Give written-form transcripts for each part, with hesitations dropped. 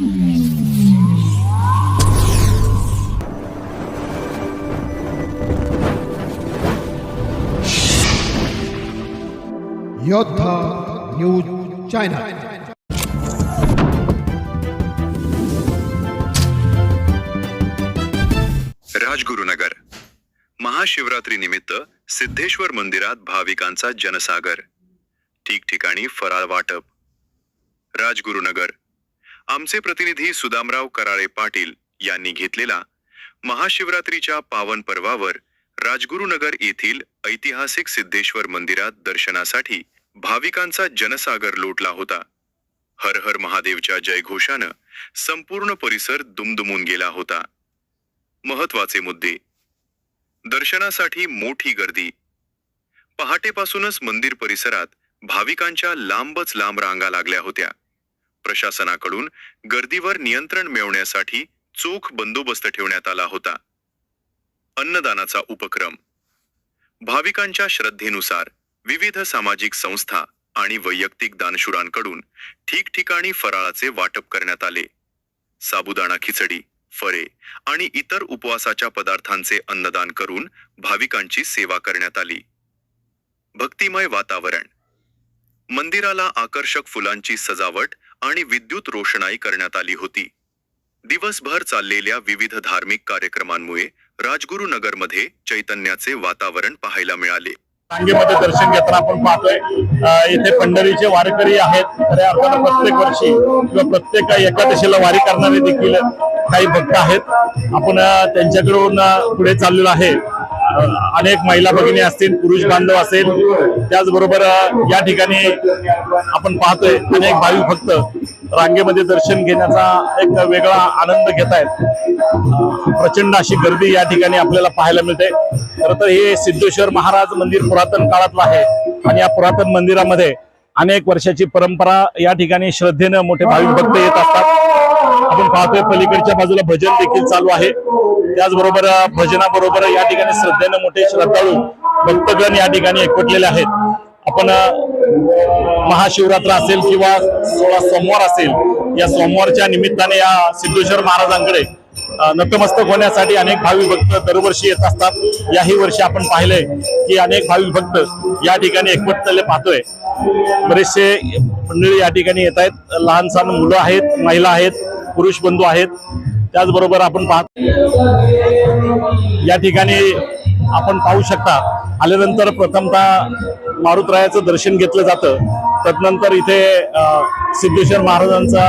योद्धा news channel. Rajgurunagar Mahashivratri निमित्त सिद्धेश्वर मंदिरात भाविकांचा जनसागर, ठिकठिकाणी फराळ वाटप। राजगुरुनगर आमचे प्रतिनिधी सुदामराव कराळे पाटील यांनी घेतलेला महाशिवरात्रीच्या पावन पर्वावर राजगुरुनगर येथील ऐतिहासिक सिद्धेश्वर मंदिरात दर्शनासाठी भाविकांचा जनसागर लोटला होता। हर हर महादेवच्या जयघोषानं संपूर्ण परिसर दुमदुमून गेला होता। महत्वाचे मुद्दे: दर्शनासाठी मोठी गर्दी। पहाटेपासूनच मंदिर परिसरात भाविकांच्या लांबच लांब रांगा लागल्या होत्या। प्रशासनाकडून गर्दीवर नियंत्रण मिळवण्यासाठी चोख बंदोबस्त ठेवण्यात आला होता। अन्नदानाचा उपक्रम: भाविकांच्या श्रद्धेनुसार विविध सामाजिक संस्था आणि वैयक्तिक दानशूरांकडून ठिकठिकाणी फराळाचे वाटप करण्यात आले। साबुदाणा खिचडी, फळे आणि इतर उपवासाच्या पदार्थांचे अन्नदान करून भाविकांची सेवा करण्यात आली। भक्तिमय वातावरण: मंदिराला आकर्षक फुलांची सजावट आणि विद्युत रोषणाई करण्यात आली होती। दिवसभर चाललेल्या विविध धार्मिक कार्यक्रमांमुळे राजगुरुनगरमध्ये चैतन्याचे वातावरण पाहायला मिळाले। रांगेमध्ये दर्शन घेताना आपण पाहतोय इथे पंढरीचे वारकरी आहेत। खऱ्या अर्थानं प्रत्येक वर्षी किंवा प्रत्येक एकादशीला वारी करणारे देखील काही भक्त आहेत। आपण त्यांच्याकडून पुढे चाललेलो आहे। अनेक महिला भगिनी असतील, पुरुष बांधव असेल, त्याचबरोबर या ठिकाणी आपण पाहतोय अनेक भाविक भक्त रांगेमध्ये दर्शन घेण्याचा एक वेगळा आनंद घेत आहेत। प्रचंड अशी गर्दी या ठिकाणी आपल्याला पाहायला मिळते। खरं तर हे सिद्धेश्वर महाराज मंदिर पुरातन काळातलं आहे आणि या पुरातन मंदिरामध्ये अनेक वर्षाची परंपरा या ठिकाणी श्रद्धेनं मोठे भाविक भक्त येत असतात। आपण पाहतोय पलीकडच्या बाजूला भजन देखील चालू आहे। त्याचबरोबर भजनाबरोबर या ठिकाणी श्रद्धेनं मोठे श्रद्धाळू भक्तगण या ठिकाणी एकवटलेले आहेत। आपण महाशिवरात्र असेल किंवा 16 सोमवार असेल, या सोमवारच्या निमित्ताने या सिद्धेश्वर महाराजांकडे नतमस्तक होण्यासाठी अनेक भाविक भक्त दरवर्षी येत असतात। याही वर्षी आपण पाहिलंय की अनेक भाविक भक्त या ठिकाणी एकवटलेले पाहतोय। बरेचसे मंडळी या ठिकाणी येत आहेत, लहान सहान मुलं आहेत, महिला आहेत, पुरुष बंधू आहेत। त्याचबरोबर आपण या ठिकाणी आपण पाहू शकता आल्यानंतर प्रथमतः मारुतरायाचं दर्शन घेतलं जातं, तदनंतर इथे सिद्धेश्वर महाराजांचा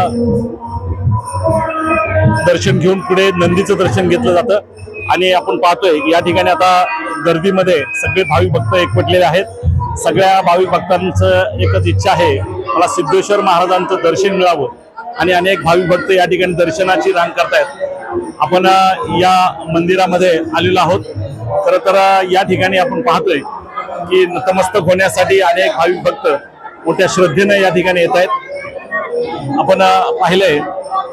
दर्शन घेऊन पुढे नंदीचं दर्शन घेतलं जातं। आणि आपण पाहतोय या ठिकाणी आता गर्दीमध्ये सगळे भाविक भक्त एकवटलेले आहेत। सगळ्या भाविक भक्तांचं एकच इच्छा आहे, मला सिद्धेश्वर महाराजांचं दर्शन मिळावं आणि अनेक भाविक भक्त या ठिकाणी दर्शनाची रांग करतायत। आपण या मंदिरामध्ये आलेलो आहोत। खरं तर या ठिकाणी आपण पाहतोय की नतमस्तक होण्यासाठी अनेक भाविक भक्त मोठ्या श्रद्धेने या ठिकाणी येत आहेत। आपण पाहिलंय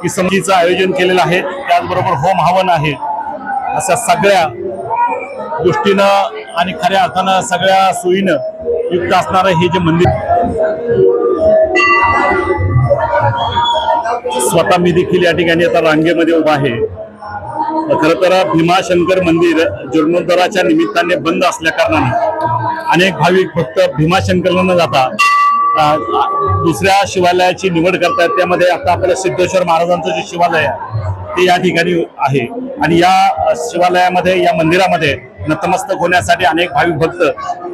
की संगीचं आयोजन केलेलं आहे, त्याचबरोबर होम हवन आहे। अशा सगळ्या गोष्टीनं आणि खऱ्या अर्थानं सगळ्या सोयीनं युक्त असणारं हे जे मंदिर, स्वतः मी देखील या ठिकाणी आता रांगेमध्ये उभा आहे। खरं तर भीमाशंकर मंदिर जीर्णोद्धाराच्या निमित्ताने बंद असल्या कारणाने अनेक भाविक भक्त भीमाशंकरला न जाता दुसऱ्या शिवालयाची निवड करतायत। त्यामध्ये आता आपल्या सिद्धेश्वर महाराजांचं जे शिवालय आहे ते या ठिकाणी आहे आणि या शिवालयामध्ये, या मंदिरामध्ये नतमस्तक होण्यासाठी अनेक भाविक भक्त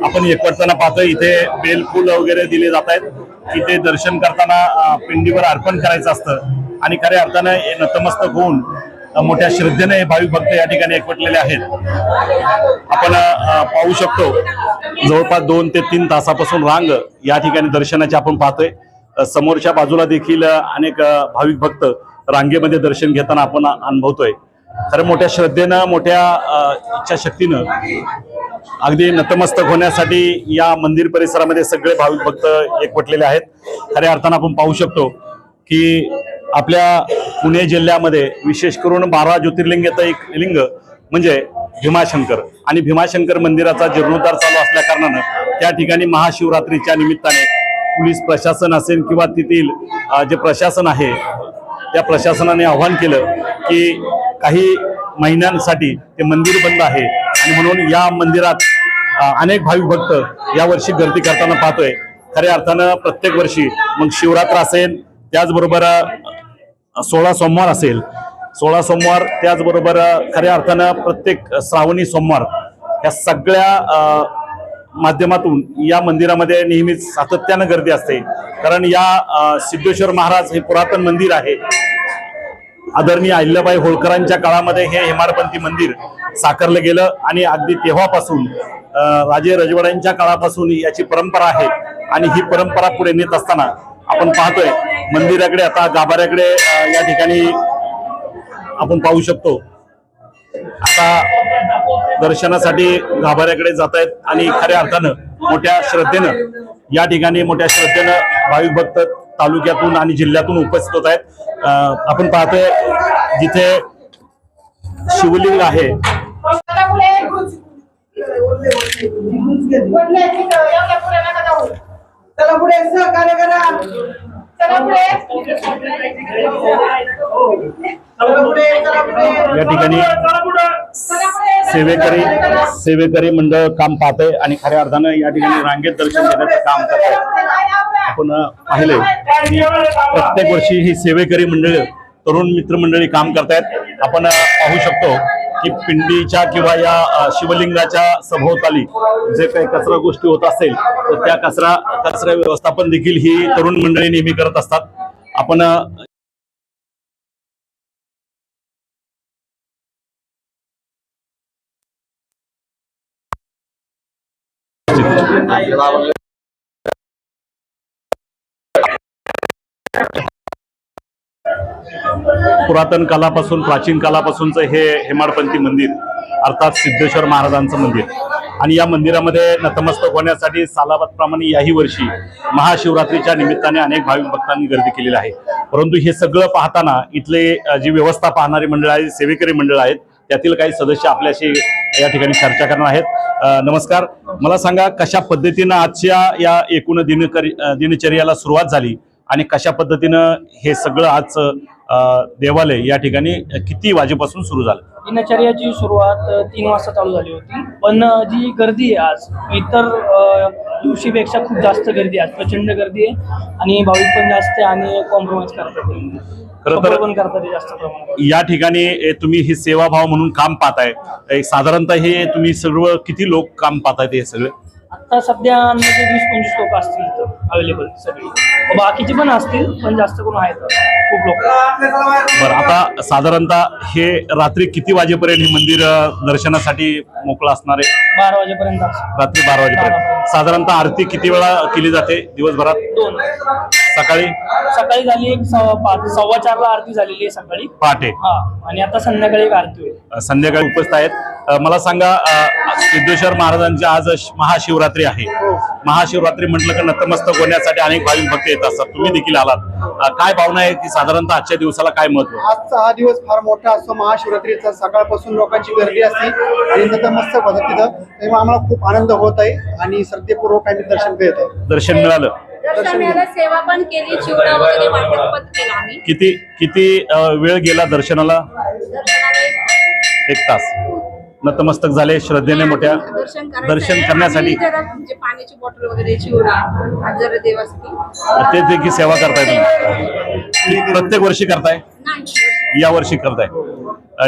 आपण एकवटताना पाहतोय। इथे बेलफूल वगैरे दिले जात आहेत। इथे दर्शन करताना पिंडीवर अर्पण करायचं असतं आणि खऱ्या अर्थानं नतमस्तक होऊन मोठ्या श्रद्धेने भाविक भक्त या ठिकाणी एकवटलेले आहेत। आपण पाहू शकतो जवळपास 2 ते 3 तासापासून रांग या ठिकाणी दर्शनाची आपण पाहतोय। समोरच्या बाजूला देखील अनेक भाविक भक्त रांगेमध्ये दर्शन घेताना आपण अनुभवतोय। खरं मोठ्या श्रद्धेनं, मोठ्या इच्छाशक्तीनं अगदी नतमस्तक होण्यासाठी या मंदिर परिसरामध्ये सगळे भाविक भक्त एकवटलेले आहेत। खऱ्या अर्थानं आपण पाहू शकतो की आपल्या पुणे जिल्ह्यामध्ये विशेष करून 12 ज्योतिर्लिंगाचं एक लिंग म्हणजे भीमाशंकर आणि भीमाशंकर मंदिराचा जीर्णोद्धार चालू असल्या कारणानं त्या ठिकाणी महाशिवरात्रीच्या निमित्ताने पोलीस प्रशासन असेल किंवा तेथील जे प्रशासन आहे त्या प्रशासनाने आवाहन केलं की काही महिन्यांसाठी ते मंदिर बंद आहे आणि म्हणून या मंदिरात अनेक भाविक भक्त यावर्षी गर्दी करताना पाहतोय. खऱ्या अर्थानं प्रत्येक वर्षी मग शिवरात्र असेल, त्याचबरोबर 16 सोमवार असेल, 16 सोमवार, त्याचबरोबर खऱ्या अर्थानं प्रत्येक श्रावणी सोमवार, या सगळ्या माध्यमातून या मंदिरामध्ये नेहमीच सातत्यानं गर्दी असते. कारण या सिद्धेश्वर महाराज हे पुरातन मंदिर आहे. आदरणीय अहिल्याबाई होळकरांच्या काळामध्ये हे हेमाडपंथी मंदिर साकारलं गेलं आणि अगदी तेव्हापासून राजे रजवाड्यांच्या काळापासून याची परंपरा आहे. आणि ही परंपरा पुढे नेत असताना आपण पाहतोय मंदिराकडे, आता गाभाऱ्याकडे या ठिकाणी आपण पाहू शकतो. आता दर्शनासाठी गाभाऱ्याकडे जात आहेत आणि खऱ्या अर्थानं मोठ्या श्रद्धेनं या ठिकाणी भाविक भक्त तालुक्यातून आणि जिल्ह्यातून उपस्थित होत आहेत. आपण पाहतोय जिथे शिवलिंग आहे, चला पुढे सहकार्य करा. चला पुढे. या ठिकाणी सेवेकरी मंडळ काम पाहतंय आणि खऱ्या अर्थानं या ठिकाणी रांगेत दर्शन घेण्याचं काम करत आहे. आपण पाहिले प्रत्येक वर्षी ही सेवेकरी मंडळ, तरुण मित्रमंडळी काम करतायत. आपण पाहू शकतो की पिंडीच्या किंवा या शिवलिंगाच्या सभोवताली जे काही कचरा गोष्टी होत असेल तर त्या कचरा व्यवस्थापन देखील ही तरुण मंडळी नेहमी करत असतात. आपण पुरातन कालापासून, प्राचीन कालापासूनच हे हेमाडपंथी मंदिर अर्थात सिद्धेश्वर महाराजांचं मंदिर, आणि या मंदिरामध्ये नतमस्तक होण्यासाठी सालाबादप्रमाणे याही वर्षी महाशिवरात्रीच्या निमित्ताने अनेक भाविक भक्तांनी गर्दी केलेली आहे. परंतु हे सगळं पाहताना इथले जी व्यवस्था पाहणारी मंडळ आहेत, सेवेकरी मंडळ आहेत, त्यातील काही सदस्य आपल्याशी या ठिकाणी चर्चा करणार आहेत. नमस्कार, मला सांगा कशा पद्धतीनं आजच्या या एकूण दिनचर्याला सुरुवात झाली आणि कशा पद्धतीनं हे सगळं आज देवालय या ठिकाणी किती वाजेपासून सुरू झालं? दिनचर्याची सुरुवात 3 वाजता चालू झाली होती, पण जी गर्दी आहे आज इतर दिवशीपेक्षा खूप जास्त गर्दी आहे. प्रचंड गर्दी आहे आणि भाविक पण जास्त आहे आणि कॉम्प्रोमाइज करतात पण करतात जास्त प्रमाणात. या ठिकाणी तुम्ही ही सेवाभाव म्हणून काम पाहताय, साधारणतः हे तुम्ही सर्व किती लोक काम पाहतायत? हे सगळे आता सध्या अंदाजे 20-25 लोक असतील इथं अवेलेबल सगळी. बाकीचे पण असतील पण जास्त करून आहेत खूप लोक. बरं, आता साधारणतः हे रात्री किती वाजेपर्यंत हे मंदिर दर्शनासाठी मोकळं असणार आहे? 12 वाजेपर्यंत. रात्री 12 वाजेपर्यंत. साधारणतः आरती किती वेळा केली जाते दिवसभरात? 2. सकाळी झाली एक 4:15 आरती झालेली आहे सकाळी पहाटे. हा, आणि आता संध्याकाळी एक आरती होईल. संध्याकाळी उपस्थित आहेत. मला सांगा, सिद्धेश्वर महाराजांची आज महाशिवरात्री आहे. महाशिवरात्री म्हटलं की नतमस्तक होण्यासाठी अनेक भाविक भक्त येत असतात, तुम्ही देखील आलात. काय भावना आहे की साधारणतः आजच्या दिवसाला काय महत्व? आजचा हा दिवस फार मोठा असतो. महाशिवरात्रीचा सकाळपासून लोकांची गर्दी असते आणि नतमस्तक होतात तिथं, तेव्हा आम्हाला खूप आनंद होत आहे आणि श्रद्धेपूर्वक आम्ही दर्शन घेत आहे. दर्शन मिळालं? दर्शनाला सेवा पण केली, चिवडा वगैरे वाटप पण केला आम्ही. किती वेळ गेला दर्शनाला? दर्शनाला 1 तास. नतमस्तक झाले श्रद्धेने मोठ्या दर्शन करण्यासाठी. जरा म्हणजे पाण्याची बॉटल वगैरे, चिवडा जरा देवासाठी ते देखील सेवा करताय तुम्ही? प्रत्येक वर्षी करताय? नाही, या वर्षी करताय.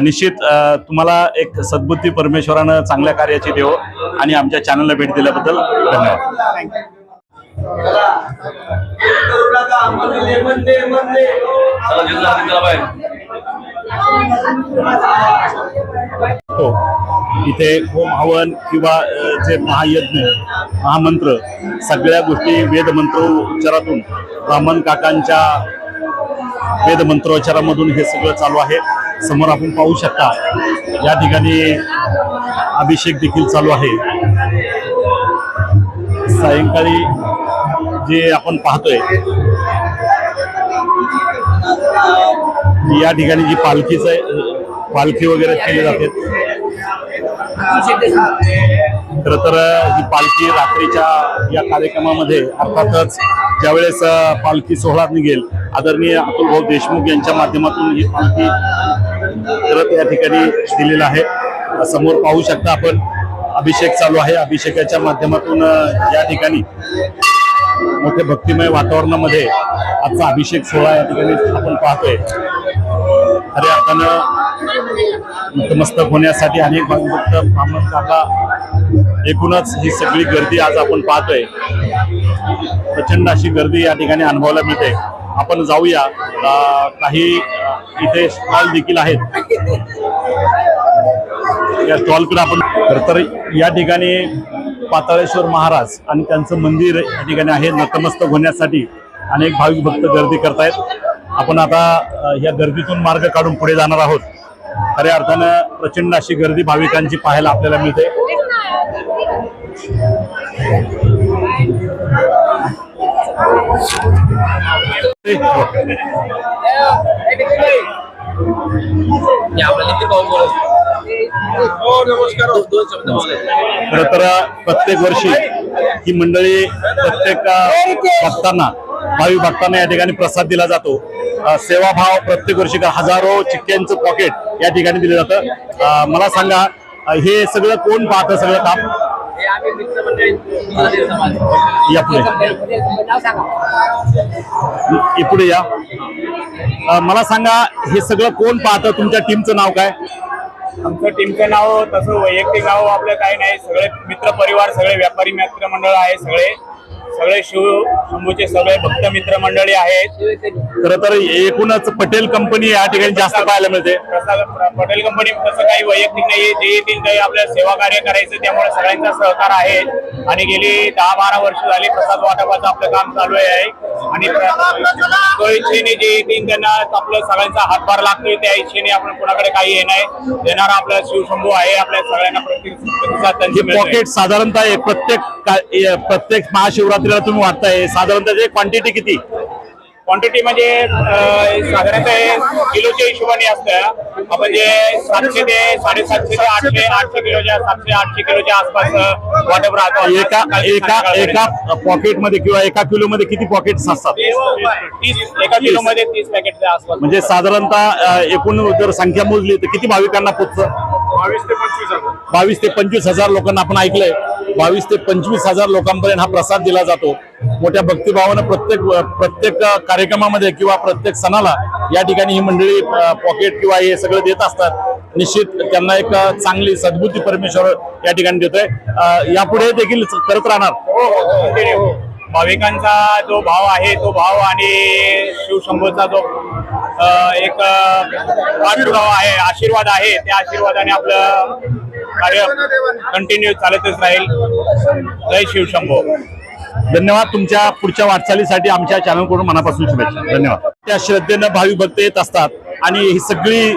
निश्चित तुम्हाला एक सद्बुद्धी परमेश्वरानं चांगल्या कार्याची देव आणि आमच्या चॅनलला भेट दिल्याबद्दल धन्यवाद. हो, इथे होम हवन किंवा जे महायज्ञ, महामंत्र, सगळ्या गोष्टी वेदमंत्र उच्चारातून, ब्राह्मण काकांच्या वेदमंत्रोच्चारामधून हे सगळं चालू आहे. समोर आपण पाहू शकता या ठिकाणी अभिषेक देखील चालू आहे. सायंकाळी जे आपण पाहतोय या ठिकाणी जी पालखी वगैरे केली जाते. खरं तर ही पालखी रात्रीच्या या कार्यक्रमामध्ये अर्थातच ज्यावेळेस पालखी सोहळा निघेल आदरणीय अतुल भाऊ देशमुख यांच्या माध्यमातून ही पालखी परत या ठिकाणी दिलेला आहे। समोर पाहू शकता आपण अभिषेक चालू आहे। अभिषेकाच्या माध्यमातून या ठिकाणी मोठे भक्तिमय वातावरणामध्ये आजचा अभिषेक सोहळा या ठिकाणी आपण पाहतोय। खऱ्या अर्थानं नतमस्तक होण्यासाठी अनेक भक्त ब्राह्मण काका एकूणच ही सगळी गर्दी आज आपण पाहतोय। प्रचंड अशी गर्दी या ठिकाणी अनुभवायला मिळते। आपण जाऊया, काही इथे स्टॉल देखील आहेत, या स्टॉलकडे आपण तर या ठिकाणी पाताळेश्वर महाराज आणि त्यांचं मंदिर या ठिकाणी आहे। नतमस्तक होण्यासाठी अनेक भाविक भक्त गर्दी करतायत। आपण आता या गर्दीतून मार्ग काढून पुढे जाणार आहोत। खऱ्या अर्थानं प्रचंड अशी गर्दी भाविकांची पाहायला आपल्याला मिळते। खरं तर प्रत्येक वर्षी ही मंडळी प्रत्येक भक्तांना, भाविक भक्तांना या ठिकाणी प्रसाद दिला जातो। सेवाभाव प्रत्येक वर्षी हजारो चिक्क्यांचं पॉकेट या ठिकाणी दिलं जातं। मला सांगा, हे सगळं कोण पाहतं सगळं काम? या पुढे या। मला सांगा, हे सगळं कोण पाहतं? तुमच्या टीमचं नाव काय? आमचं टीमचं नाव तसं वैयक्तिक नाव आपलं काही नाही, सगळे मित्र परिवार, सगळे व्यापारी मित्र मंडळ आहे, सगळे शिव शंभूचे सगळे भक्त मित्र मंडळी आहेत। खरं तर एकूणच पटेल कंपनी या ठिकाणी जास्त पाहायला मिळते। पटेल कंपनी तसं काही वैयक्तिक नाहीये, जे येतील काही आपल्या सेवा कार्य करायचं, त्यामुळे सगळ्यांचा सहकार आहे। आणि गेली 10-12 वर्ष झाली प्रसाद वाटपाचं आपलं काम चालू आहे। आणि तो इच्छेने जे येतील त्यांना आपलं सगळ्यांचा हातभार लागतोय, त्या इच्छेने आपण कोणाकडे काही हे नाही देणारा आपला शिवशंभू आहे। आपल्या सगळ्यांना प्रतिसाद पॉकेट साधारणतः प्रत्येक महाशिवरात्रीला तुम्ही वाटताय, साधारणतः क्वांटिटी किती? क्वांटिटी म्हणजे साधारणतः किलोच्या हिशोबाने असतं। आपण जे 700 ते 750 ते 800 किलोच्या 700-800 किलोच्या आसपास वाटप राहतो। एका पॉकेट मध्ये किंवा एका किलो मध्ये किती पॉकेट असतात? 30 एका किलो मध्ये 30 पॅकेटच्या आसपास। म्हणजे साधारणतः एकूण जर संख्या मोजली तर किती भाविकांना पोहोचतं? 22 ते 25 हजार लोकांना आपण ऐकलंय। 22 ते 25 हजार लोकांपर्यंत हा प्रसाद दिला जातो। मोठ्या भक्तिभावानं प्रत्येक कार्यक्रमामध्ये किंवा प्रत्येक सणाला या ठिकाणी ही मंडळी पॉकेट किंवा हे सगळं देत असतात। निश्चित त्यांना एक चांगली सद्बुद्धी परमेश्वर या ठिकाणी देतोय। यापुढे देखील करत राहणार। भाविकांचा जो भाव आहे तो भाव आणि शिवशंभूचा जो एक पाठपुरावा आहे, आशीर्वाद आहे, त्या आशीर्वादाने आपलं कार्य कंटिन्यू चालतच राहील। जय शिवशंभू। धन्यवाद। तुमच्या पुढच्या वाटचालीसाठी आमच्या चॅनलकडून मनापासून शुभेच्छा। धन्यवाद। त्या श्रद्धेनं भाविक भक्त येत असतात आणि ही सगळी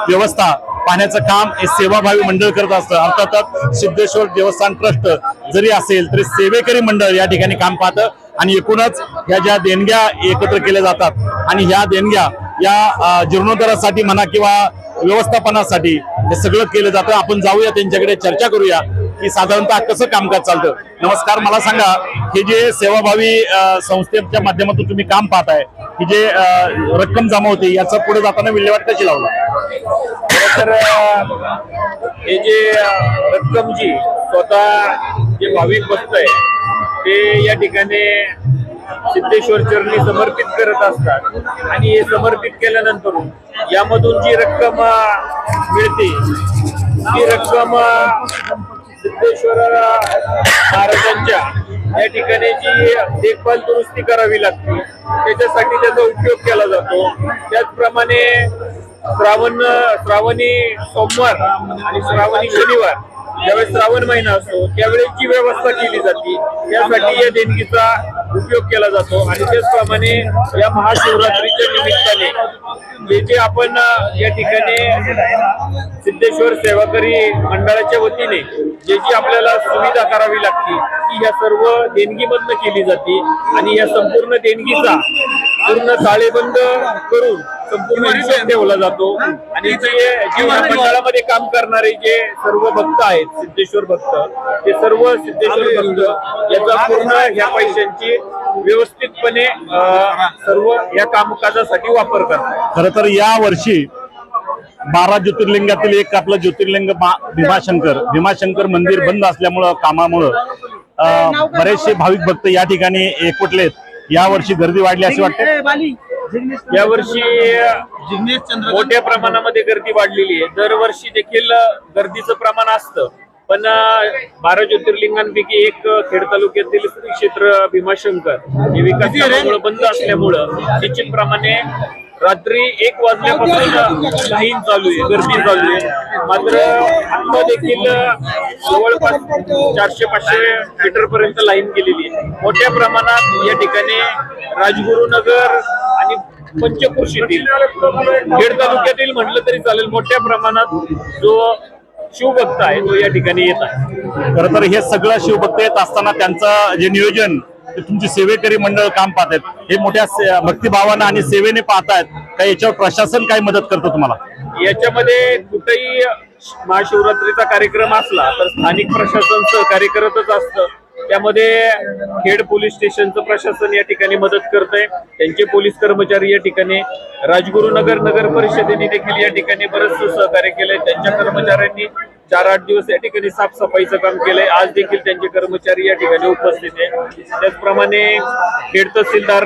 व्यवस्था पाहण्याचं काम हे सेवाभावी मंडळ करत असतं। अर्थातच सिद्धेश्वर देवस्थान ट्रस्ट जरी असेल तरी सेवेकरी मंडळ या ठिकाणी काम पाहतं। आणि एकूणच ह्या ज्या देणग्या एकत्र केल्या जातात आणि ह्या देणग्या या जीर्णोद्धारासाठी म्हणा किंवा व्यवस्थापनासाठी हे सगळं केलं जातं। आपण जाऊया, त्यांच्याकडे चर्चा करूया की साधारणतः कसं कामकाज चालतं। नमस्कार, मला सांगा, हे जे सेवाभावी संस्थेच्या माध्यमातून तुम्ही काम पाहताय, ही जे रक्कम जमा होते, याचा पुढे जाताना विल्हेवाट कशी लावला? तर हे जे रक्कम जी स्वतः जे भाविक भक्त आहे ते या ठिकाणी सिद्धेश्वर चरणी समर्पित करत असतात। आणि हे समर्पित केल्यानंतर यामधून जी रक्कम मिळते ती रक्कम सिद्धेश्वर महाराजांच्या या ठिकाणी जी देखभाल दुरुस्ती करावी लागते त्याच्यासाठी त्याचा उपयोग केला जातो। त्याचप्रमाणे श्रावणी सोमवार आणि श्रावणी शनिवार ज्यावेळेस श्रावण महिना असतो त्यावेळेस जी व्यवस्था केली जाते त्यासाठी या देणगीचा उपयोग केला जातो। आणि त्याचप्रमाणे या महाशिवरात्रीच्या निमित्ताने जे आपण या ठिकाणी सिद्धेश्वर सेवाकरी मंडळाच्या वतीने जी आपल्याला सुविधा करावी लागते ती या सर्व देणगीमधनं केली जाते। आणि या संपूर्ण देणगीचा पूर्ण ताळेबंद करून संपूर्ण हिशोब ठेवला जातो आणि जे या मंडळामध्ये काम करणारे जे सर्व भक्त आहेत, सिद्धेश्वर भक्त, ते सर्व सिद्धेश्वर भक्त याचा पूर्ण ह्या पैशांची व्यवस्थितपणे सर्व या कामकाजासाठी वापर करतात. खरं तर या वर्षी 12 ज्योतिर्लिंगातील एक आपलं ज्योतिर्लिंग भीमाशंकर मंदिर बंद असल्यामुळं कामामुळं बरेचसे भाविक भक्त या ठिकाणी एकवटलेत. या वर्षी गर्दी वाढली अशी वाटते. या वर्षी मोठ्या प्रमाणामध्ये गर्दी वाढलेली आहे. दरवर्षी देखील गर्दीचं प्रमाण असतं, पण 12 ज्योतिर्लिंगांपैकी एक खेड तालुक्यातील श्री क्षेत्र भीमाशंकर हे विकास कामामुळे बंद असल्यामुळं निश्चितप्रमाणे रात्री 1 वाजल्यापासून लाईन चालू आहे, गर्दी चालू आहे. मात्र आता देखील जवळपास 400-500 मीटर पर्यंत लाईन गेलेली आहे. मोठ्या प्रमाणात या ठिकाणी राजगुरुनगर आणि पंचक्रोशीतील खेड तालुक्यातील म्हटलं तरी चालेल, मोठ्या प्रमाणात जो शिवभक्त आहे तो या ठिकाणी येत आहे. खरं तर हे सगळं शिवभक्त येत असताना त्यांचं जे नियोजन, तुमची सेवेकरी मंडळ काम पाहतायत, हे मोठ्या भक्तिभावानं आणि सेवेने पाहतायत का याच्यावर प्रशासन काय मदत करतं तुम्हाला? याच्यामध्ये कुठेही महाशिवरात्रीचा कार्यक्रम असला तर स्थानिक प्रशासन सहकार्य करतच असतं. त्यामध्ये खेड पोलीस स्टेशनचं प्रशासन या ठिकाणी मदत करतंय, त्यांचे पोलीस कर्मचारी या ठिकाणी, राजगुरुनगर नगर परिषदेने देखील या ठिकाणी बरंच सहकार्य केलंय. त्यांच्या कर्मचाऱ्यांनी 4-8 दिवस या ठिकाणी साफसफाईचं काम केलंय. आज देखील त्यांचे कर्मचारी या ठिकाणी उपस्थित आहे. त्याचप्रमाणे खेड तहसीलदार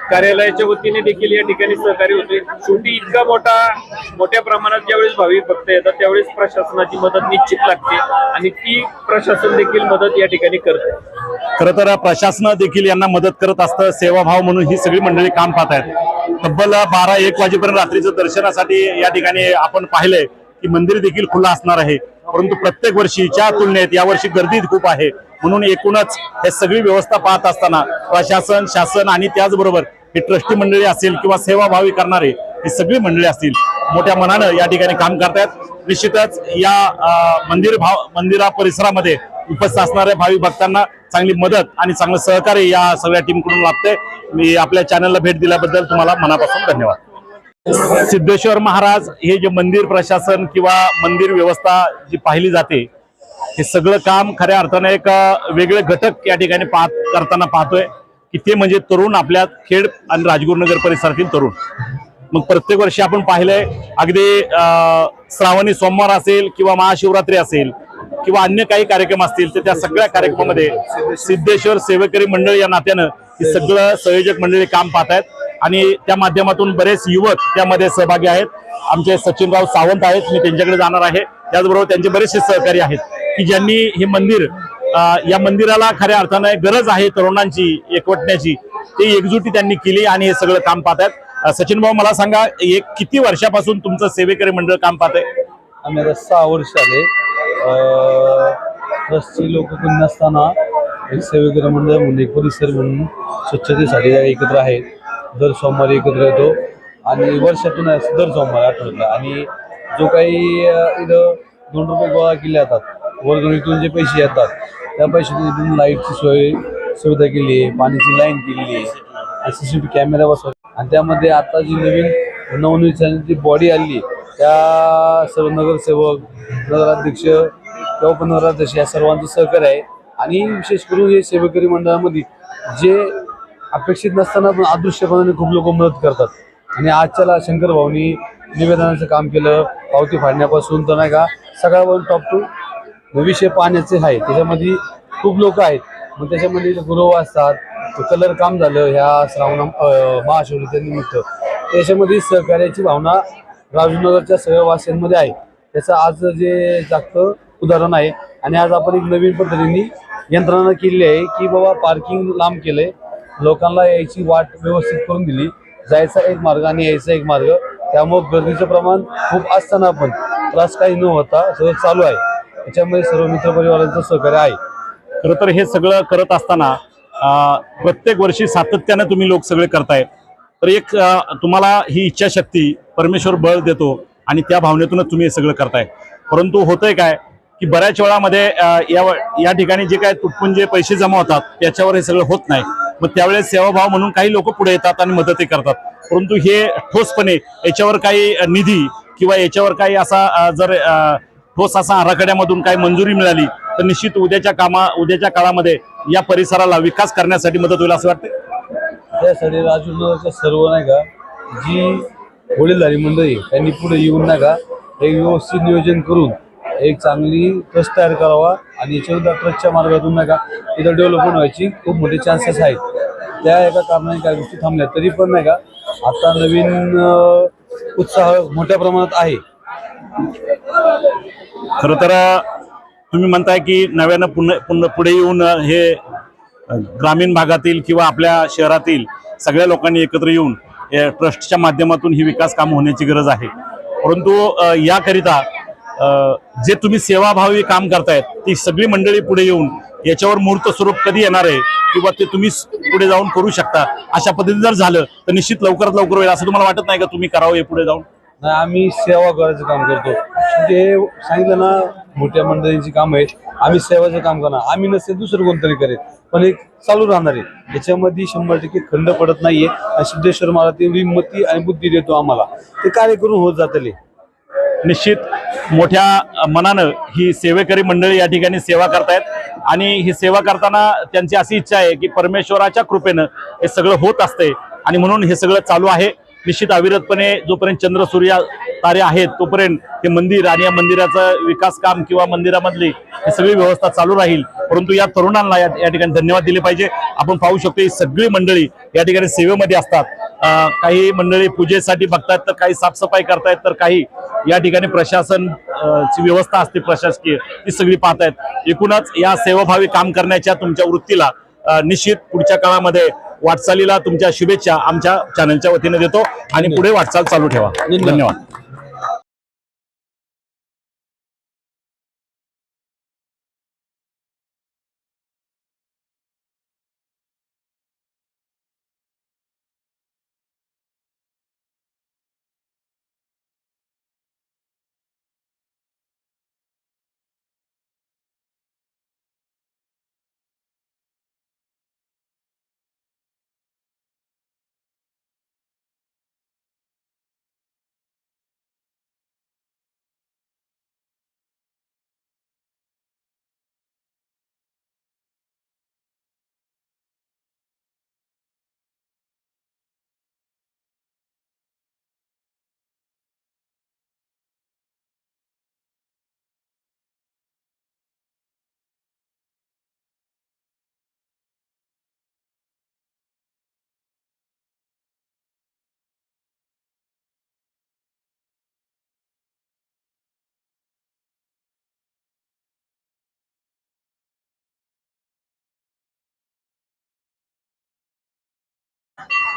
कार्यालयाच्या वतीने देखील या ठिकाणी सहकार्य होते. शेवटी इतका मोठ्या प्रमाणात ज्यावेळेस भाविक भक्त येतात त्यावेळेस प्रशासनाची मदत निश्चित लागते आणि ती प्रशासन देखील मदत या ठिकाणी करते. खरं तर प्रशासन देखील यांना मदत करत असतं. सेवाभाव म्हणून ही सगळी मंडळी काम पाहतायत. तब्बल 12-1 वाजेपर्यंत रात्रीचं दर्शनासाठी या ठिकाणी आपण पाहिलंय की मंदिर देखील खुलं असणार आहे. परंतु प्रत्येक वर्षीच्या तुलनेत यावर्षी गर्दी खूप आहे. म्हणून एकूणच हे सगळी व्यवस्था पाहत असताना प्रशासन, शासन आणि त्याचबरोबर हे ट्रस्टी मंडळी असेल किंवा सेवाभावी करणारे ही सगळी मंडळी असतील, मोठ्या मनानं या ठिकाणी काम करतायत. निश्चितच या मंदिरा परिसरामध्ये उपस्थित असणाऱ्या भाविक भक्तांना चांगली मदत आणि चांगलं सहकार्य या सगळ्या टीमकडून लाभतंय. मी आपल्या चॅनलला भेट दिल्याबद्दल तुम्हाला मनापासून धन्यवाद. सिद्धेश्वर महाराज हे जे मंदिर प्रशासन किंवा मंदिर व्यवस्था जी पाहिली जाते, हे सगळं काम खऱ्या अर्थाने एक वेगळे घटक या ठिकाणी करताना पाहतोय की ते म्हणजे तरुण, आपल्या खेड आणि राजगुरुनगर परिसरातील तरुण. मग प्रत्येक वर्षी आपण पाहिलंय, अगदी श्रावणी सोमवार असेल किंवा महाशिवरात्री असेल किंवा अन्य काही कार्यक्रम असतील, तर त्या सगळ्या कार्यक्रमामध्ये सिद्धेश्वर सेवेकरी मंडळ या नात्यानं हे सगळं संयोजक मंडळी काम पाहतायत आणि त्या माध्यमातून बरेच युवक त्यामध्ये सहभागी आहेत. आमचे सचिनराव सावंत आहेत, मी त्यांच्याकडे जाणार आहे. त्याचबरोबर त्यांचे बरेचसे सहकारी आहेत की ज्यांनी हे मंदिर, या मंदिराला खऱ्या अर्थाने गरज आहे तरुणांची एकवटण्याची, ती एकजुटी त्यांनी केली आणि हे सगळं काम पाहतायत. सचिन भाऊ, मला सांगा, किती वर्षापासून तुमचं सेवेकरी मंडळ काम पाहतंय? आम्ही आता 6 वर्ष आले. ट्रस्टची लोक कोणी नसताना एक सेवेकरी मंडळ म्हणून, एक परिसर म्हणून स्वच्छतेसाठी एकत्र आहेत. दर सोमवारी एकत्र येतो आणि वर्षातून दर सोमवारी आठवड्याला, आणि जो काही इथं 2 रुपये गोळा केले जातात, वर्गणीतून जे पैसे येतात त्या पैशातून लाईटची सुविधा केली आहे, पाण्याची लाईन केलेली आहे, CCTV कॅमेरा बसवला. आणि त्यामध्ये आता जी नवीन नवनिर्मित बॉडी आली त्या सर्व नगरसेवक, नगराध्यक्ष किंवा उपनगराध्यक्ष या सर्वांचं सहकार्य आहे. आणि विशेष करून हे सेवेकरी मंडळामध्ये जे अपेक्षित नसताना पण अदृश्यपणाने खूप लोक मदत करतात. आणि आजच्याला शंकर भाऊनी निवेदनाचं काम केलं, पावती फाडण्यापासून तर नाही का सगळ्यावरून टॉप टू विषय पाण्याचे आहे, त्याच्यामध्ये खूप लोक आहेत. मग त्याच्यामध्ये गुरव असतात, कलर काम झालं ह्या महाशिवरात्री निमित्त, त्याच्यामध्ये सहकार्याची भावना राजनगरच्या सहवासियांमध्ये आहे. त्याचं आज जे जागतं उदाहरण आहे. आणि आज आपण एक नवीन पद्धतीने यंत्रणा केली आहे की बाबा पार्किंग लांब केलंय, लोकांना यायची वाट व्यवस्थित करून दिली, जायचा एक मार्ग आणि यायचा एक मार्ग. त्यामुळे गर्दीचं प्रमाण खूप असताना पण त्रास काही न होता सगळं चालू आहे. त्याच्यामध्ये सर्व मित्रपरिवारांचं सहकार्य आहे. खरं तर हे सगळं करत असताना प्रत्येक वर्षी सातत्यानं तुम्ही लोक सगळे करताय, तर एक तुम्हाला ही इच्छाशक्ती परमेश्वर बळ देतो आणि त्या भावनेतूनच तुम्ही हे सगळं करताय. परंतु होतंय काय की बऱ्याच वेळामध्ये या ठिकाणी जे काय तुटपुंजे पैसे जमा होतात त्याच्यावर हे सगळं होत नाही. मग त्यावेळेस सेवाभाव म्हणून काही लोक पुढे येतात आणि मदती करतात, परंतु हे ठोसपणे याच्यावर काही निधी किंवा याच्यावर काही असा जर ठोस असा आराखड्यामधून काही मंजुरी मिळाली तर निश्चित उद्याच्या काळामध्ये या परिसराला विकास करण्यासाठी मदत होईल असं वाटतं. त्यासाठी राजूनगरच्या सर्व नाही का जी वडीलधारी मंडळी त्यांनी पुढे येऊन नाही का एक व्यवस्थित नियोजन करून एक चांगली ट्रस्ट तयार करावा आणि याच्यावर ट्रस्टच्या मार्गातून नाही का इथं डेव्हलपमेंट व्हायची खूप मोठे चान्सेस आहेत. त्या एका कारणाने काही गोष्टी थांबल्या तरी पण नाही का आता नवीन उत्साह मोठ्या प्रमाणात आहे. खरं तर तुम्ही म्हणताय की नव्यानं पुढे येऊन हे ग्रामीण भागातील किंवा आपल्या शहरातील सगळ्या लोकांनी एकत्र येऊन ट्रस्टच्या माध्यमातून ही विकास काम होण्याची गरज आहे. परंतु याकरिता जे तुम्ही सेवाभावी काम करतायत ती सगळी मंडळी पुढे येऊन याच्यावर मूर्त स्वरूप कधी येणार आहे किंवा ते तुम्ही पुढे जाऊन करू शकता अशा पद्धतीने जर झालं तर निश्चित लवकरात लवकर होईल असं तुम्हाला वाटत नाही का तुम्ही करावं हे पुढे जाऊन? नाही, आम्ही सेवा करायचं काम करतो. ते सांगितलं ना मोठ्या मंडळींची काम आहेत, आम्ही सेवाचं काम करणार. आम्ही नसेल दुसरं कोणतरी करेल पण एक चालू राहणार आहे. याच्यामध्ये 100% खंड पडत नाहीये. आणि सिद्धेश्वर महाराज तेवढी मती आणि बुद्धी देतो आम्हाला, ते कार्य करून होत जातले. निश्चित मोठ्या मनानं ही सेवेकरी मंडळी या ठिकाणी सेवा करतायत आणि ही सेवा करताना त्यांची अशी इच्छा आहे की परमेश्वराच्या कृपेनं हे सगळं होत असते आणि म्हणून हे सगळं चालू आहे. निश्चित अविरतपणे जोपर्यंत चंद्र सूर्य तारे आहेत तोपर्यंत हे मंदिर आणि या मंदिराचं विकास काम किंवा मंदिरामधली ही सगळी व्यवस्था चालू राहील. परंतु या तरुणांना या ठिकाणी धन्यवाद दिले पाहिजे. आपण पाहू शकतो ही सगळी मंडळी या ठिकाणी सेवेमध्ये असतात. काही मंडळी पूजेसाठी बघतात तर काही साफसफाई करतायत तर काही या ठिकाणी प्रशासन ची व्यवस्था असते प्रशासकीय ती सगळी पाहतायत. एकूणच या सेवाभावी काम करण्याच्या तुमच्या वृत्तीला निश्चित पुढच्या काळामध्ये वाटचालीला तुमच्या शुभेच्छा आमच्या चॅनलच्या वतीने देतो आणि पुढे वाटचाल चालू ठेवा. धन्यवाद.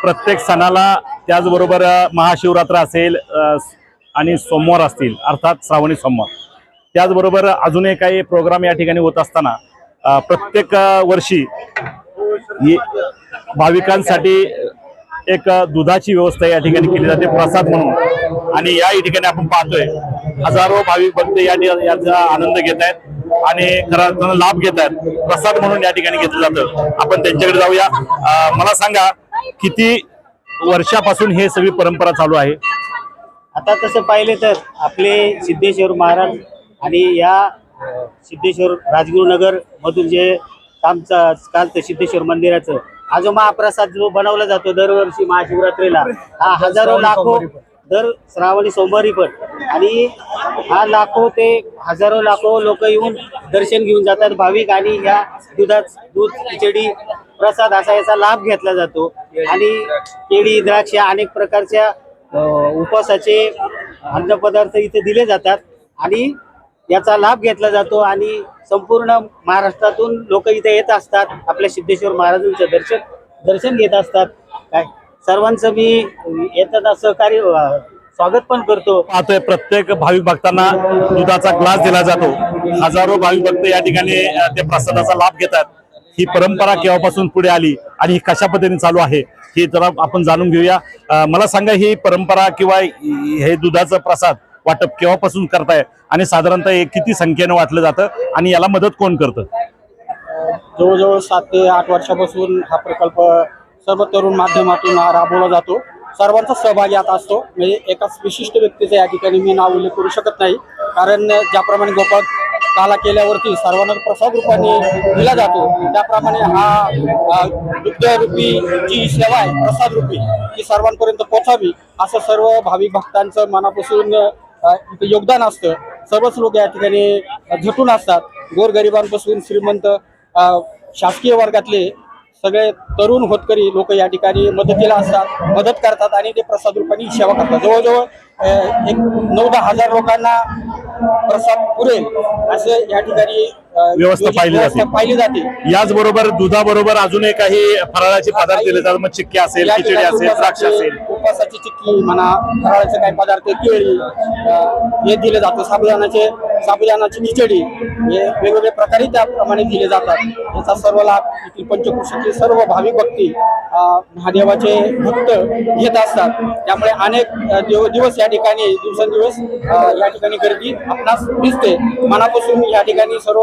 प्रत्येक सणाला त्याचबरोबर महाशिवरात्र असेल आणि सोमवार असतील अर्थात श्रावणी सोमवार त्याचबरोबर अजूनही काही प्रोग्राम या ठिकाणी होत असताना प्रत्येक वर्षी भाविकांसाठी एक दुधाची व्यवस्था या ठिकाणी केली जाते प्रसाद म्हणून. आणि या ठिकाणी आपण पाहतोय हजारो भाविक भक्त याचा आनंद घेत आहेत आणि खरा लाभ घेत आहेत. प्रसाद म्हणून या ठिकाणी घेतलं जातं. आपण त्यांच्याकडे जाऊया. मला सांगा किती वर्षापासून हे सगळी परंपरा चालू आहे? आता तसं पाहिले तर आपले सिद्धेश्वर महाराज आणि या सिद्धेश्वर राजगुरुनगर मधून जे काम चालतं सिद्धेश्वर मंदिराचं हा जो महाप्रसाद जो बनवला जातो दरवर्षी महाशिवरात्रीला हा हजारो लाखो दर श्रावणी सोमवारी पण आणि हा लाखो ते हजारो लाखो लोक येऊन दर्शन घेऊन जातात भाविक आणि या दूध खिचडी प्रसाद असा याचा लाभ घेतला जातो. आणि केळी द्राक्ष अनेक प्रकारच्या उपवासाचे अन्नपदार्थ इथे दिले जातात आणि याचा लाभ घेतला जातो. आणि संपूर्ण महाराष्ट्रातून लोक इथे येत असतात आपल्या सिद्धेश्वर महाराजांचं दर्शन घेत असतात. काय सर्वांचं मी येताना सहकार्य स्वागत पण करतो. पाहतोय प्रत्येक भाविक भक्तांना दुधाचा ग्लास दिला जातो. हजारो भाविक भक्त या ठिकाणी त्या प्रसादाचा लाभ घेतात. ही परंपरा केव्हापासून पुढे आली आणि ही कशा पद्धतीने चालू आहे हे जरा आपण जाणून घेऊया. मला सांगा ही परंपरा किंवा हे दुधाचा प्रसाद वाटप केव्हापासून करताय आणि साधारणतः हे किती संख्येनं वाटलं जातं आणि याला मदत कोण करतं? जवळजवळ 7 ते 8 वर्षापासून हा प्रकल्प सर्व तरुण माध्यमातून हा राबवला जातो. सर्वांचा सहभाग यात असतो. म्हणजे एकाच विशिष्ट व्यक्तीचा या ठिकाणी मी नाव उल्लेख करू शकत नाही, कारण ज्याप्रमाणे गोपाळ काला केल्यावरती सर्वांना प्रसाद रूपाने दिला जातो, त्याप्रमाणे हा दुग्धरूपी जी सेवा आहे प्रसाद रूपी ती सर्वांपर्यंत पोहोचावी असं सर्व भाविक भक्तांचं मनापासून इथे योगदान असतं. सर्वच लोक या ठिकाणी झटून असतात. गोरगरिबांपासून श्रीमंत शासकीय वर्गातले सगळे तरुण होतकरी लोक या ठिकाणी मदतीला असतात, मदत करतात आणि ते प्रसाद रूपाने सेवा करतात. जवळजवळ 9-10 हजार लोकांना प्रसाद पुरेल असं या ठिकाणी व्यवस्था पाहिली जाते. याचबरोबर दुधाबरोबर अजूनही काही फराळाचे पदार्थ दिले जातात. मग चिक्की असेल, खिचडी असेल, द्राक्ष असेल, उपासाची चिक्की म्हणा, फराळाचे काही पदार्थ, केळी हे दिले जातं. साबुदाणाची खिचडी हे वेगवेगळ्या प्रकारे त्याप्रमाणे दिले जातात. याचा सर्व लाभ येथील पंचक्रोशीतील सर्व भाविक भक्ती महादेवाचे भक्त घेत असतात. त्यामुळे अनेक दिवस या ठिकाणी दिवसेंदिवस या ठिकाणी गर्दी आपणास दिसते. मनापासून या ठिकाणी सर्व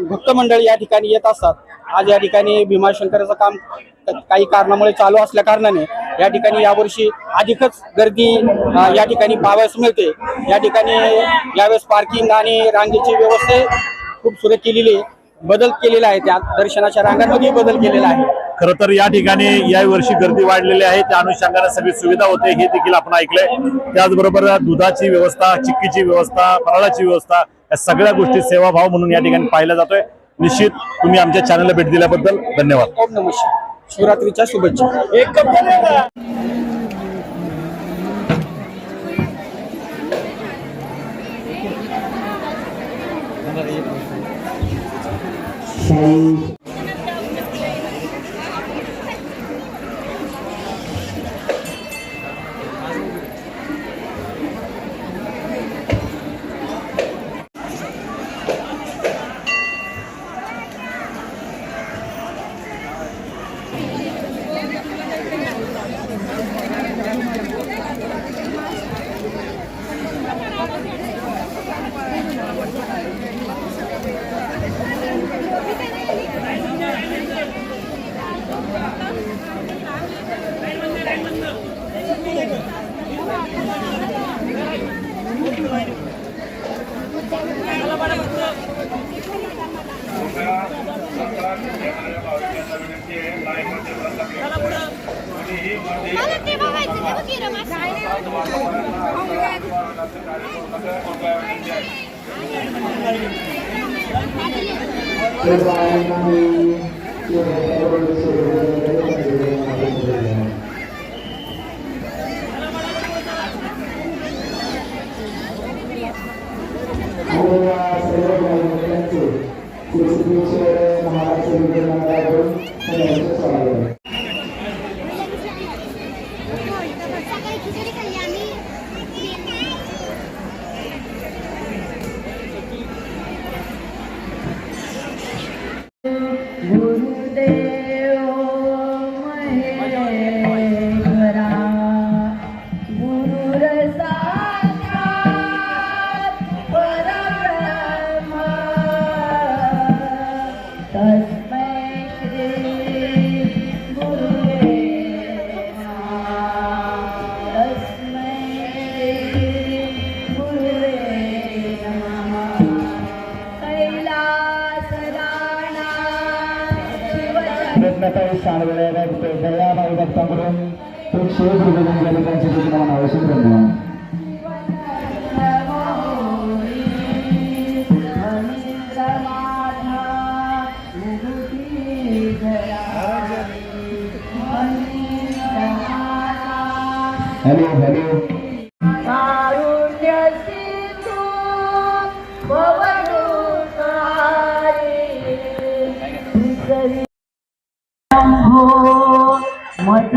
भक्त मंडळी या ठिकाणी येत असतात. आज या ठिकाणी भीमाशंकराचं काम काही कारणामुळे चालू असल्या कारणाने या ठिकाणी यावर्षी अधिकच गर्दी या ठिकाणी पाहावयास मिळते. या ठिकाणी यावेळेस पार्किंग आणि रांगेची व्यवस्था खूप सुरेख केलेली आहे. बदल केलेला आहे, त्या दर्शनाच्या रांगांमध्ये बदल केलेला आहे. खरं तर या ठिकाणी याही वर्षी गर्दी वाढलेली आहे, त्या अनुषंगाने सगळी सुविधा होते हे देखील आपण ऐकलंय. त्याचबरोबर दुधाची व्यवस्था, चिक्कीची व्यवस्था, फराळाची व्यवस्था या सगळ्या गोष्टी सेवाभाव म्हणून या ठिकाणी पाहिल्या जातोय. निश्चित तुम्ही आमच्या चॅनलला भेट दिल्याबद्दल धन्यवाद. ओम नमः शिवाय. शिवरात्रीच्या शुभेच्छा.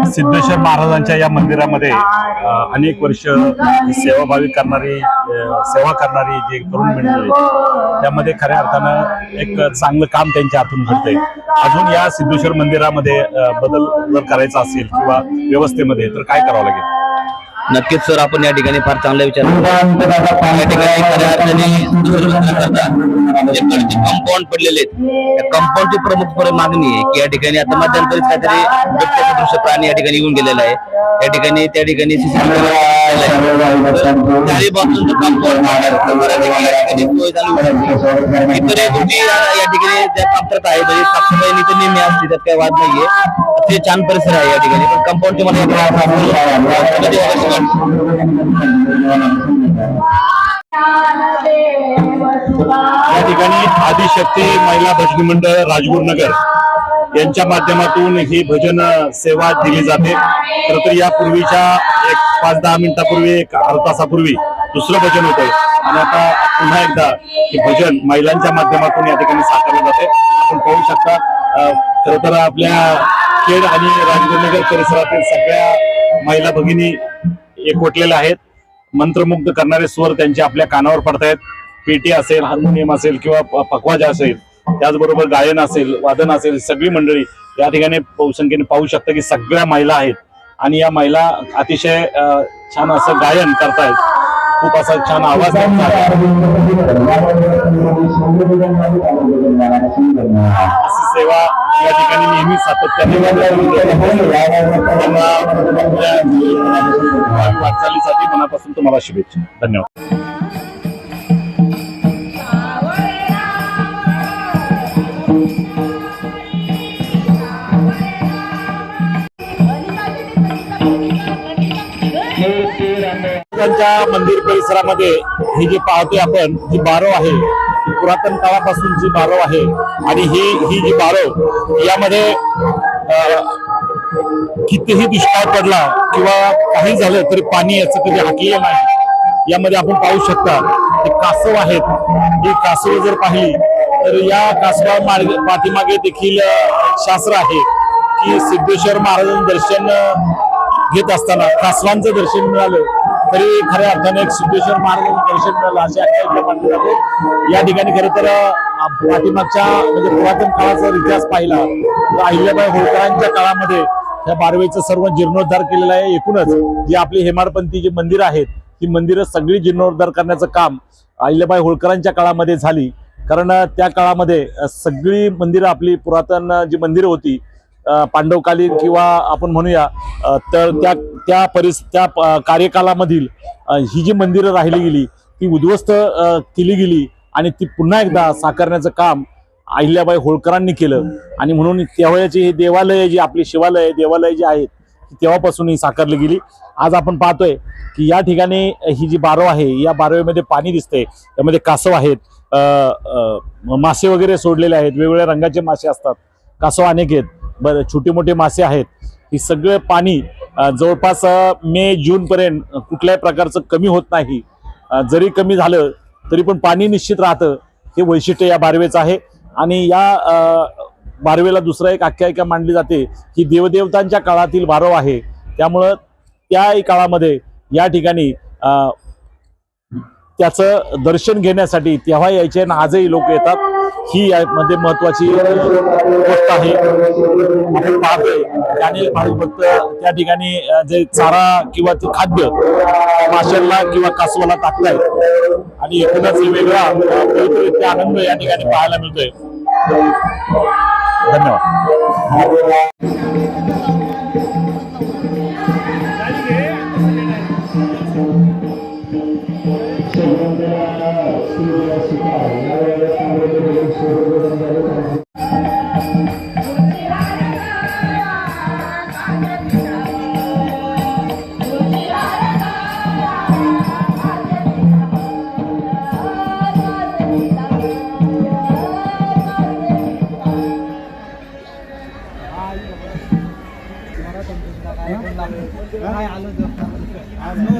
सिद्धेश्वर महाराजांच्या या मंदिरामध्ये अनेक वर्ष सेवाभावी करणारी सेवा करणारी जी तरुण मंडळी त्यामध्ये खऱ्या अर्थानं एक चांगलं काम त्यांच्या हातून घडतंय. अजून या सिद्धेश्वर मंदिरामध्ये बदल जर करायचा असेल किंवा व्यवस्थेमध्ये तर काय करावं लागेल? नक्कीच सर, आपण या ठिकाणी फार चांगला विचार या ठिकाणी खऱ्या अर्थाने कंपाऊंड पडलेले आहेत. कंपाऊंडची प्रमुख मागणी आहे की या ठिकाणी आता मध्यंतरीच काहीतरी बिबट्यासदृश्य प्राणी या ठिकाणी येऊन गेलेला आहे. या ठिकाणी त्या ठिकाणी चारी बाजूंचं कंपाऊंड इतर गोष्टी या ठिकाणी ज्या पात्रता आहे म्हणजे साफसफाई तर नेहमी असते, त्यात काही वाद नाहीये. ते छान परिसर आहे या ठिकाणी, पण कंपाऊंडचे मला या ठिकाणी आदिशक्ती महिला भजनी मंडळ राजगुरुनगर यांच्या माध्यमातून ही भजन सेवा दिली जाते. खरं तर यापूर्वीच्या एक 5-10 मिनिटापूर्वी, एक अर्धा तासापूर्वी दुसरं भजन होतं आणि आता पुन्हा एकदा हे भजन महिलांच्या माध्यमातून या ठिकाणी साकारलं जाते. आपण पाहू शकता खरं तर आपल्या खेड आणि राजगुरुनगर परिसरातील सगळ्या महिला भगिनी एकवटलेल्या आहेत. मंत्रमुग्ध करणारे स्वर त्यांचे आपल्या कानावर पडतायत. पेटी असेल, हार्मोनियम असेल किंवा पखवाजा असेल, त्याचबरोबर गायन असेल, वादन असेल, सगळी मंडळी या ठिकाणी बहुसंख्येने पाहू शकता की सगळ्या महिला आहेत आणि या महिला अतिशय छान असं गायन करतायत. खूप असा छान आवाज अशी सेवा या ठिकाणी नेहमी सातत्याने वाटचालीसाठी मनापासून तुम्हाला शुभेच्छा. धन्यवाद. मंदिर परिसरामध्ये ही जी पाहतोय आपण, जी बारव आहे ती पुरातन काळापासूनची बारव आहे आणि ही जी बारव यामध्ये कितीही दुष्काळ पडला किंवा काही झालं तरी पाणी याचं कधी हाटलेलं नाही. यामध्ये आपण पाहू शकता हे कासव आहेत. ही कासव जर पाहिली तर या कासवा पाठीमागे देखील शास्त्र आहे की सिद्धेश्वर महाराजांचं दर्शन घेत असताना कासवांचं दर्शन मिळालं तरी खऱ्या अर्थाने एक सिद्धेश्वर महाराजांचं दर्शन मिळालं असे आख्यायिका मानली जाते. या ठिकाणी खरं तर पाठीमागच्या म्हणजे पुरातन काळाचा इतिहास पाहिला तर अहिल्याबाई होळकरांच्या काळामध्ये या बारवेचं सर्व जीर्णोद्धार केलेला आहे. एकूणच जी आपली हेमाडपंथी जी मंदिरं आहेत ही मंदिरं सगळी जीर्णोद्धार करण्याचं काम अहिल्याबाई होळकरांच्या काळामध्ये झाली. कारण त्या काळामध्ये सगळी मंदिरं आपली पुरातन जी मंदिरं होती पांडवकालीन किंवा आपण म्हणूया तर त्या कार्यकालामधील ही जी मंदिरं राहिली गेली ती उद्ध्वस्त केली गेली आणि ती पुन्हा एकदा साकारण्याचं काम अहिल्याबाई होळकरांनी केलं. आणि म्हणून तेव्हाची ही देवालय जी आपली देवालय जी आहेत तेव्हापासून ही साकारली गेली. आज आपण पाहतोय की या ठिकाणी ही जी बारव आहे या बारवेमध्ये पाणी दिसते. त्यामध्ये कासव आहेत, मासे वगैरे सोडलेले आहेत, वेगवेगळ्या रंगाचे मासे असतात, कासव अनेक आहेत, बरं छोटे मोठे मासे आहेत. ही सगळं पाणी जवळपास मे जून पर्यंत कुठल्याही प्रकारचं कमी होत नाही. जरी कमी झालं तरी पण पाणी निश्चित राहतं. हे वैशिष्ट्य या बारवेचं आहे. आणि या बारवेला दुसरा एक आख्यायिका मांडली जाते की देवदेवतांच्या काळातील बारव आहे. त्यामुळं त्याही काळामध्ये या ठिकाणी त्याचं दर्शन घेण्यासाठी तेव्हा यायचे आणि आजही लोक येतात. ही यामध्ये महत्वाची गोष्ट आहे. आपण पाहतोय त्याने भक्त त्या ठिकाणी जे चारा किंवा ते खाद्य माशांना किंवा कासवाला टाकतायत आणि एकूणच वेगळा पवित्र आनंद या ठिकाणी पाहायला मिळतोय. धन्यवाद.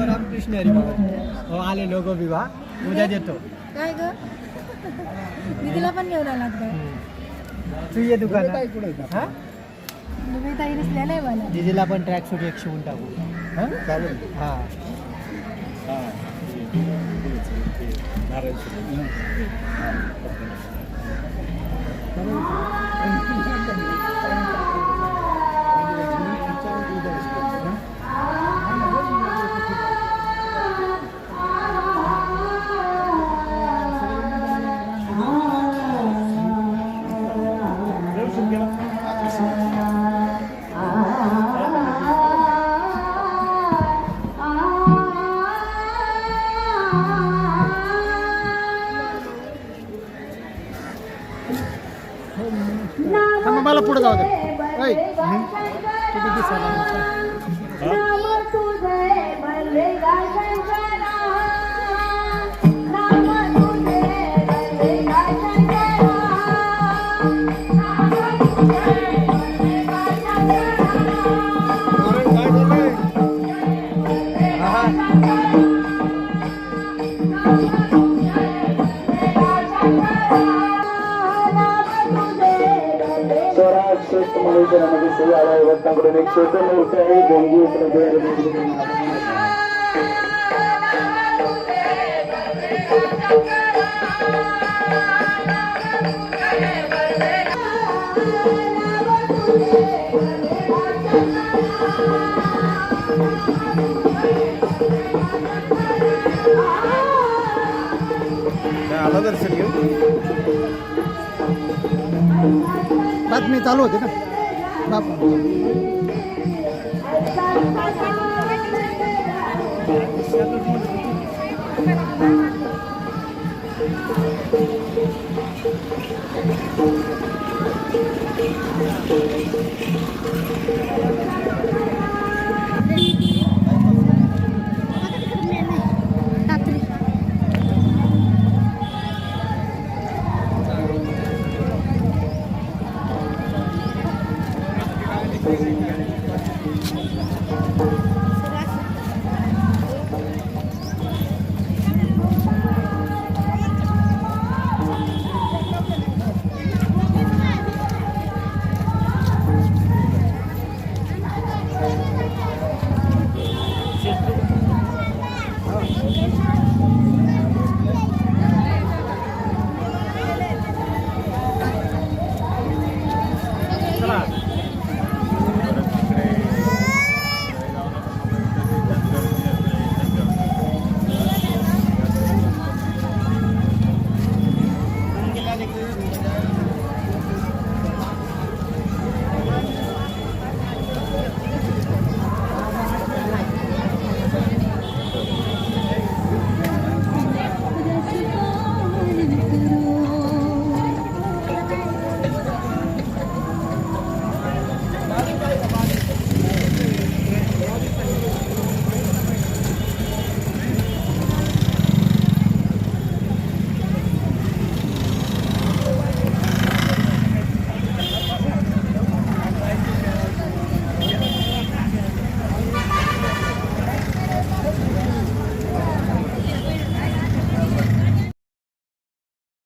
रामकृष्ण हरी बाबा आले लोक विवाह उद्या देतो. काय ग दीदीला पण घेऊन आलात का? तू ये दुकानात. हा तुम्ही ताई दिसलेलं आहे मला. दीदीला पण ट्रॅक सूट एक शिवून टाकू. हा चालेल. हा मला पुढे जाऊ दे आला दर्शन घेऊ बातमी चालू होती ना बाप